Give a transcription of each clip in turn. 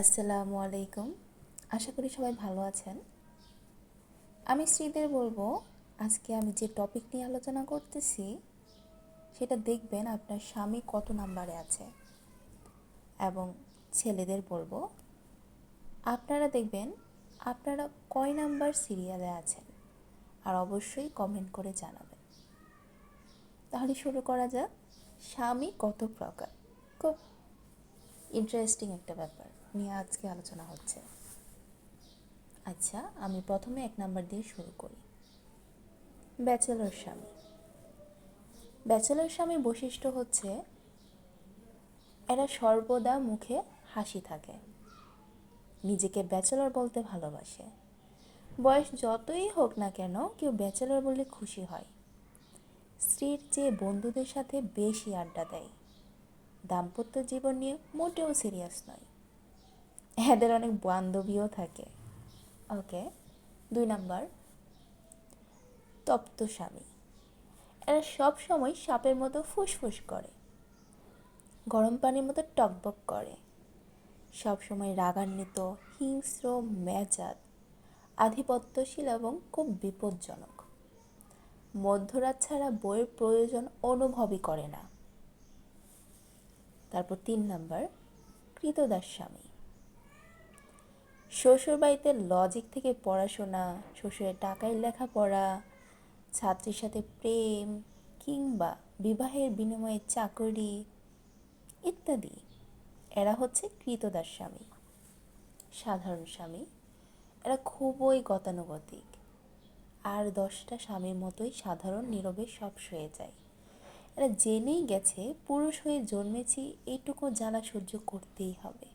আসসালামু আলাইকুম। আশা করি সবাই ভালো আছেন। আমি শ্রীদের বলবো, আজকে আমি যে টপিক নিয়ে আলোচনা করতেছি সেটা দেখবেন আপনার স্বামী কত নাম্বারে আছে। এবং ছেলেদের বলবো, আপনারা দেখবেন আপনারা কয় নাম্বার সিরিয়ালে আছেন, আর অবশ্যই কমেন্ট করে জানাবেন। তাহলে শুরু করা যাক। স্বামী কত প্রকার? খুব ইন্টারেস্টিং একটা ব্যাপার নিয়ে আজকে আলোচনা হচ্ছে। আচ্ছা, আমি প্রথমে 1 নাম্বার দিয়ে শুরু করি। ব্যাচেলর স্বামী। ব্যাচেলর স্বামীর বৈশিষ্ট্য হচ্ছে এরা সর্বদা মুখে হাসি থাকে, নিজেকে ব্যাচেলর বলতে ভালোবাসে। বয়স যতই হোক না কেন, কেউ ব্যাচেলর বললে খুশি হয়। স্ত্রীর চেয়ে বন্ধুদের সাথে বেশি আড্ডা দেয়। দাম্পত্য জীবন নিয়ে মোটেও সিরিয়াস নয়। এদের অনেক বান্ধবীও থাকে। ওকে। 2 নাম্বার, তপ্ত স্বামী। এরা সব সময় সাপের মতো ফুসফুস করে, গরম পানির মতো টকবক করে, সবসময় রাগান্বিত, হিংস্র, মেজাজ, আধিপত্যশীল এবং খুব বিপজ্জনক। মধ্যরাত ছাড়া বইয়ের প্রয়োজন অনুভবই করে না। তারপর 3 নাম্বার, কৃতদাস স্বামী। শ্বশুরবাড়িতে লজিক থেকে পড়াশোনা, শ্বশুরের টাকায় লেখাপড়া, ছাত্রীর সাথে প্রেম, কিংবা বিবাহের বিনিময়ে চাকরি ইত্যাদি। এরা হচ্ছে কৃতদাস স্বামী। সাধারণ স্বামী। এরা খুবই গতানুগতিক, আর 10টা স্বামীর মতোই সাধারণ, নীরবে সব সয়ে যায়। এরা জেনেই গেছে পুরুষ হয়ে জন্মেছি, এইটুকু জ্বালা সহ্য করতেই হবে,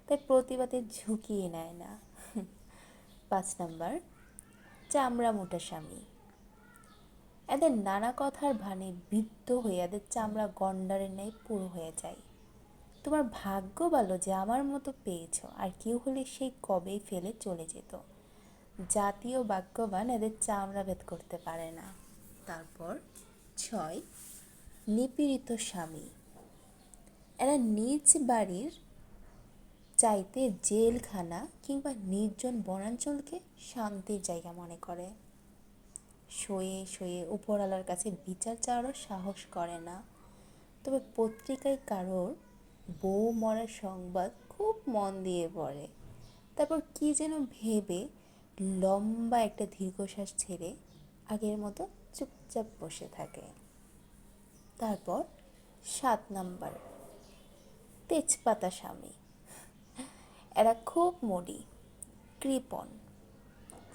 তাই প্রতিবাদে ঝুঁকিয়ে নেয় না। 5 নাম্বার, চামড়া মোটা স্বামী। এদের নানা কথার ভানে বিদ্ধ হয়ে এদের চামড়া গন্ডারের ন্যায় পুরো হয়ে যায়। তোমার ভাগ্য ভালো যে আমার মতো পেয়েছ, আর কেউ হলে সেই কবেই ফেলে চলে যেত। জাতীয় বাক্যবান, এদের চামড়া ভেদ করতে পারে না। তারপর 6, নিপীড়িত স্বামী। এরা নিজ বাড়ির চাইতে জেলখানা কিংবা নির্জন বনাঞ্চলকে শান্তির জায়গা মনে করে। শয়ে শয়ে উপরওয়ালার কাছে বিচার চাওয়ারও সাহস করে না। তবে পত্রিকায় কারোর বউ মরার সংবাদ খুব মন দিয়ে পড়ে, তারপর কি যেন ভেবে লম্বা একটা দীর্ঘশ্বাস ছেড়ে আগের মতো চুপচাপ বসে থাকে। তারপর 7 নাম্বার, তেজপাতা স্বামী। এরা খুব মরি, কৃপণ।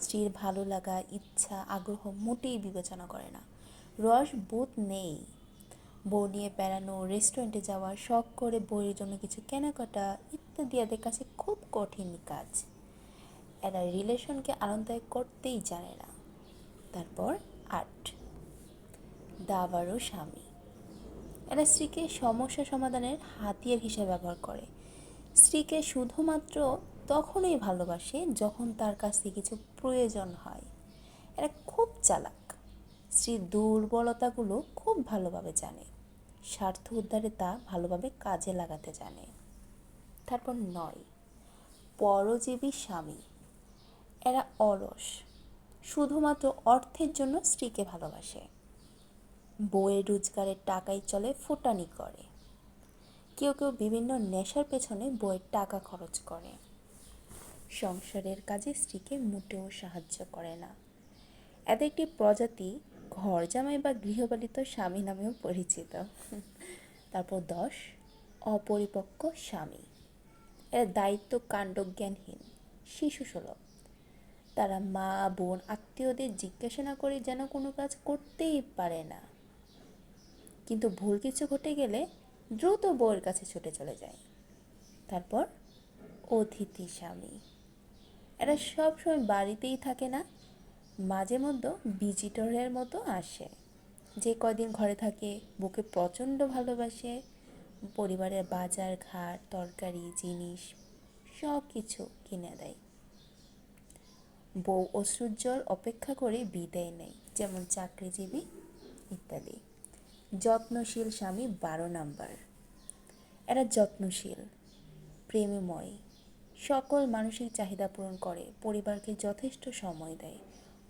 স্ত্রীর ভালো লাগা, ইচ্ছা, আগ্রহ মোটেই বিবেচনা করে না। রস বোধ নেই। বউ নিয়ে বেড়ানো, রেস্টুরেন্টে যাওয়া, শখ করে বইয়ের জন্য কিছু কেনাকাটা ইত্যাদি এদের কাছে খুব কঠিন কাজ। এরা রিলেশনকে আনন্দদায়ক করতেই জানে না। তারপর 8, দাবারও স্বামী। এরা স্ত্রীকে সমস্যা সমাধানের হাতিয়ার হিসেবে ব্যবহার করে। স্ত্রীকে শুধুমাত্র তখনই ভালোবাসে যখন তার কাছ থেকে কিছু প্রয়োজন হয়। এরা খুব চালাক। স্ত্রীর দুর্বলতাগুলো খুব ভালোভাবে জানে, স্বার্থ উদ্ধারে তা ভালোভাবে কাজে লাগাতে জানে। তারপর 9, পরজীবী স্বামী। এরা অলস, শুধুমাত্র অর্থের জন্য স্ত্রীকে ভালোবাসে। বউয়ের রোজগারের টাকায় চলে ফুটানি করে। কেউ কেউ বিভিন্ন নেশার পেছনে বউয়ের টাকা খরচ করে। সংসারের কাজে স্ত্রীকে মোটেও সাহায্য করে না। এদের একটি প্রজাতি ঘর জামাই বা গৃহপালিত স্বামী নামেও পরিচিত। তারপর 10, অপরিপক্ক স্বামী। এরা দায়িত্ব কাণ্ডজ্ঞানহীন, শিশুসুলভ। তারা মা, বোন, আত্মীয়দের জিজ্ঞাসা না করে যেন কোনো কাজ করতেই পারে না, কিন্তু ভুল কিছু ঘটে গেলে দ্রুত বউয়ের কাছে ছুটে চলে যায়। তারপর অতিথি স্বামী। এরা সবসময় বাড়িতেই থাকে না, মাঝে মধ্যে ভিজিটরের মতো আসে। যে কয়দিন ঘরে থাকে বউকে প্রচণ্ড ভালোবাসে, পরিবারের বাজার ঘাট, তরকারি, জিনিস সব কিছু কিনে দেয়। বউ অশ্রুজ্জ্বল অপেক্ষা করে বিদায় নেয়, যেমন চাকরিজীবী ইত্যাদি। যত্নশীল স্বামী 12 নাম্বার। এরা যত্নশীল, প্রেমময়, সকল মানসিক চাহিদা পূরণ করে, পরিবারকে যথেষ্ট সময় দেয়,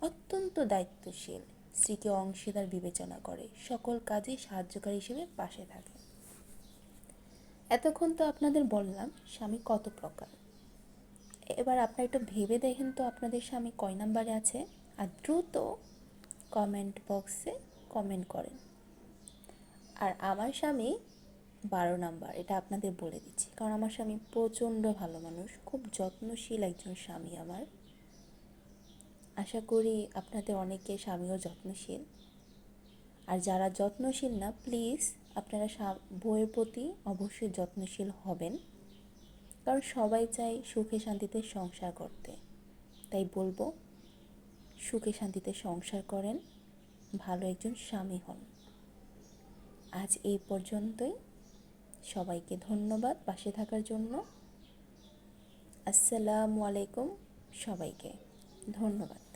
অত্যন্ত দায়িত্বশীল, স্ত্রীকে অংশীদার বিবেচনা করে, সকল কাজে সাহায্যকারী হিসেবে পাশে থাকে। এতক্ষণ তো আপনাদের বললাম স্বামী কত প্রকার। এবার আপনারা একটু ভেবে দেখেন তো আপনাদের স্বামী কয় নাম্বারে আছে, আর দ্রুত কমেন্ট বক্সে কমেন্ট করেন। আর আমার স্বামী 12 নাম্বার, এটা আপনাদের বলে দিচ্ছি, কারণ আমার স্বামী প্রচণ্ড ভালো মানুষ, খুব যত্নশীল একজন স্বামী আমার। আশা করি আপনাদের অনেকে স্বামীও যত্নশীল। আর যারা যত্নশীল না, প্লিজ আপনারা বউয়ের প্রতি অবশ্যই যত্নশীল হবেন, কারণ সবাই চায় সুখে শান্তিতে সংসার করতে। তাই বলবো, সুখে শান্তিতে সংসার করেন, ভালো একজন স্বামী হন। আজ এই পর্যন্তই। সবাইকে ধন্যবাদ পাশে থাকার জন্য। আসসালামু আলাইকুম, সবাইকে ধন্যবাদ।